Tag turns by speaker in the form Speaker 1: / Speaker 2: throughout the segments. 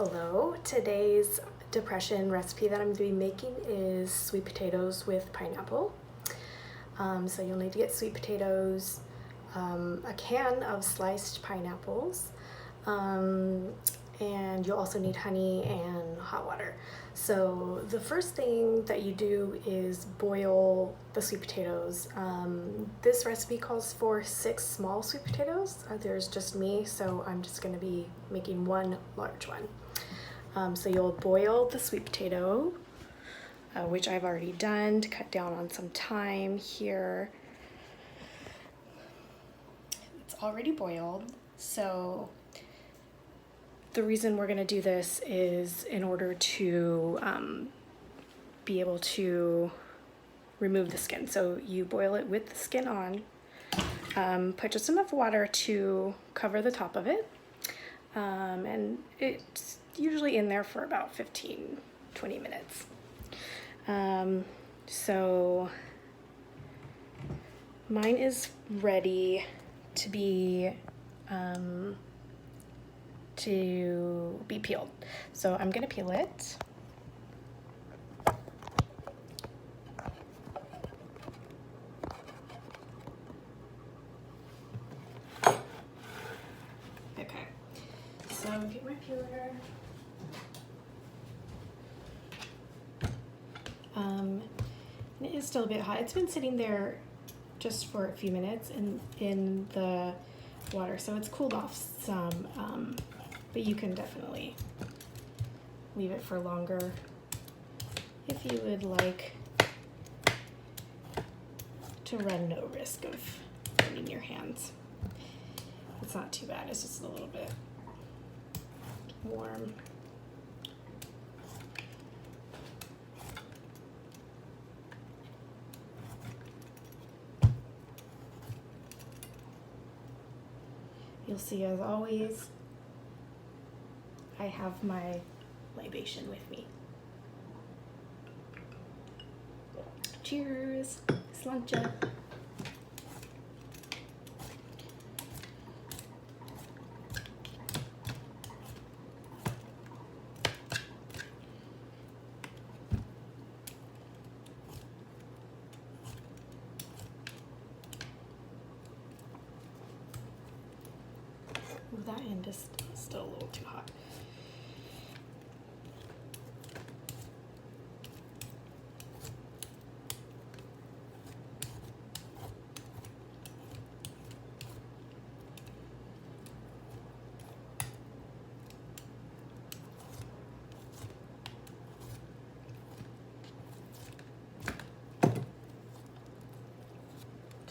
Speaker 1: Hello, today's depression recipe that I'm going to be making is sweet potatoes with pineapple. So you'll need to get sweet potatoes, a can of sliced pineapples, and you'll also need honey and hot water. So the first thing that you do is boil the sweet potatoes. This recipe calls for 6 small sweet potatoes. There's just me, so I'm just going to be making one large one. So you'll boil the sweet potato, which I've already done to cut down on some time here. It's already boiled, so the reason we're going to do this is in order to be able to remove the skin. So you boil it with the skin on, put just enough water to cover the top of it, and it's usually in there for about 15-20 minutes. So mine is ready to be peeled. So I'm gonna peel it. Okay, so get my peeler. It is still a bit hot. It's been sitting there just for a few minutes in the water, so it's cooled off some, but you can definitely leave it for longer if you would like to run no risk of burning your hands. It's not too bad, it's just a little bit warm. You'll see, as always, I have my libation with me. Cheers, sláinte. That end is still a little too hot.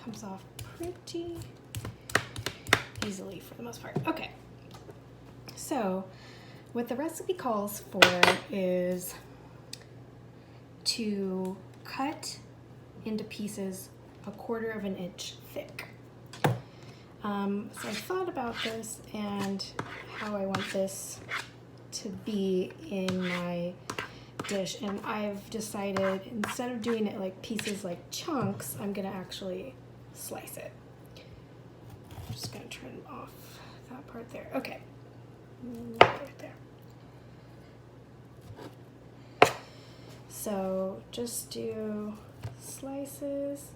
Speaker 1: Comes off pretty easily for the most part. Okay, so what the recipe calls for is to cut into pieces 1/4 inch thick. So I thought about this and how I want this to be in my dish, and I've decided instead of doing it like pieces, like chunks, I'm gonna actually slice it. I'm just gonna turn off that part there. Okay, right there. So just do slices.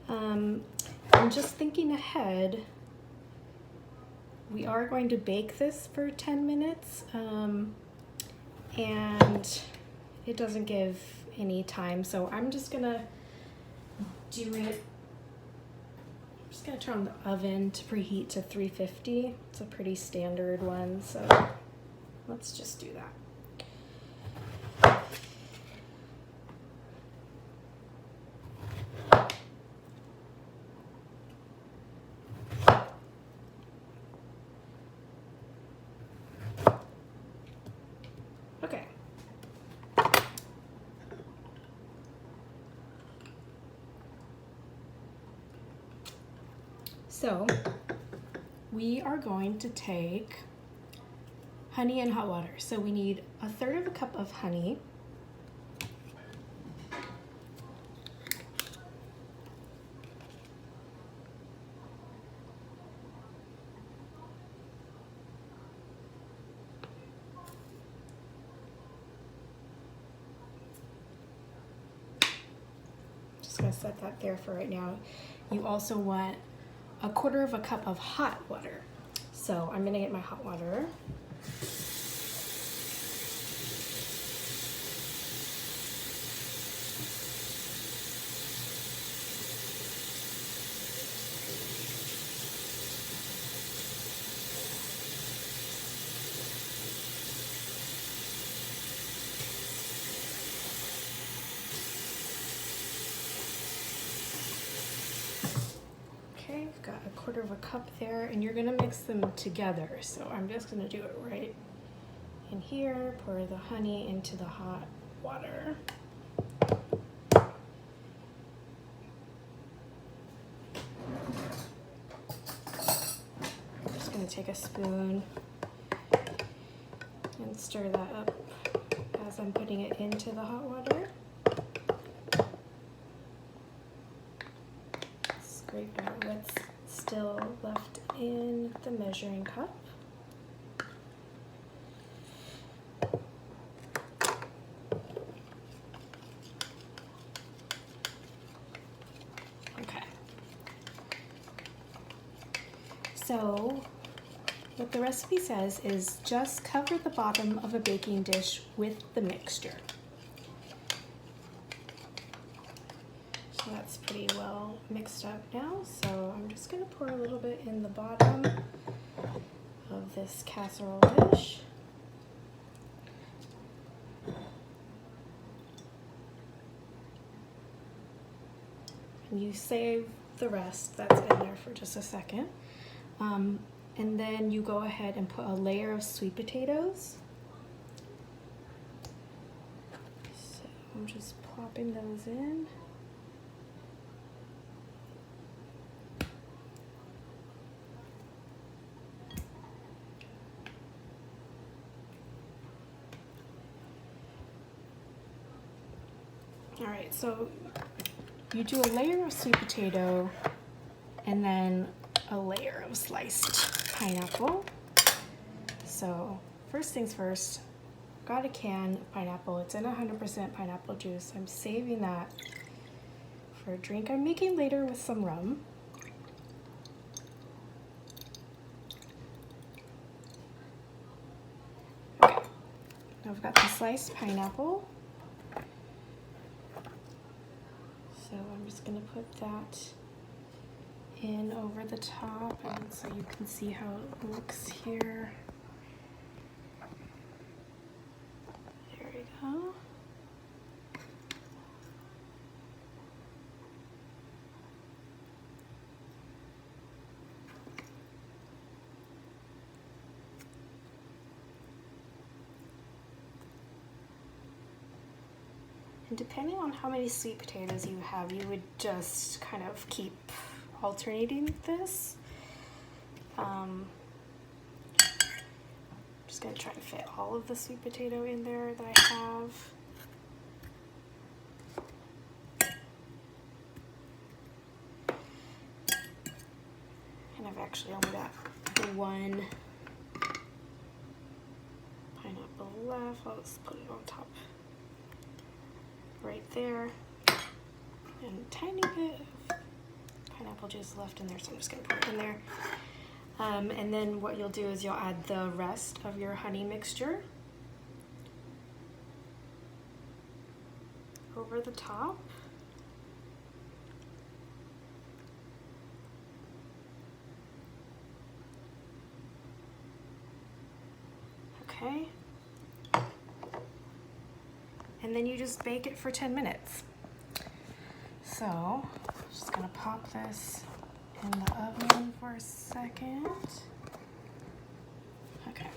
Speaker 1: I'm just thinking ahead. We are going to bake this for 10 minutes, and it doesn't give any time, so I'm just gonna do it. I'm just gonna turn on the oven to preheat to 350. It's a pretty standard one, so let's just do that. Okay. So we are going to take honey and hot water. So we need 1/3 cup of honey, gonna set that there for right now. You also want 1/4 cup of hot water. So I'm gonna get my hot water. Okay, I've got 1/4 cup there, and you're gonna mix them together. So I'm just gonna do it right in here, pour the honey into the hot water. I'm just gonna take a spoon and stir that up as I'm putting it into the hot water. Scrape out what's still left in the measuring cup. Okay. So what the recipe says is just cover the bottom of a baking dish with the mixture. So that's pretty well mixed up now. So I'm just gonna pour a little bit in the bottom of this casserole dish. And you save the rest that's in there for just a second. And then you go ahead and put a layer of sweet potatoes. So I'm just plopping those in. All right, so you do a layer of sweet potato and then a layer of sliced pineapple. So first things first, got a can of pineapple. It's in 100% pineapple juice. I'm saving that for a drink I'm making later with some rum. Okay, now I've got the sliced pineapple. So I'm just gonna put that in over the top, and so you can see how it looks here. There we go. And depending on how many sweet potatoes you have, you would just kind of keep alternating this. Just gonna try and fit all of the sweet potato in there that I have. And I've actually only got one pineapple left. I'll just put it on top right there. And a tiny bit of pineapple juice left in there, so I'm just gonna put it in there. And then what you'll do is you'll add the rest of your honey mixture over the top. Okay. And then you just bake it for 10 minutes. So, I'm just gonna pop this in the oven for a second. Okay.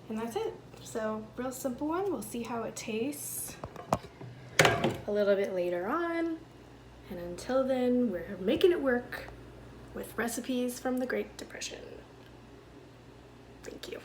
Speaker 1: And that's it. So, real simple one. We'll see how it tastes a little bit later on. And until then, we're making it work with recipes from the Great Depression. Thank you.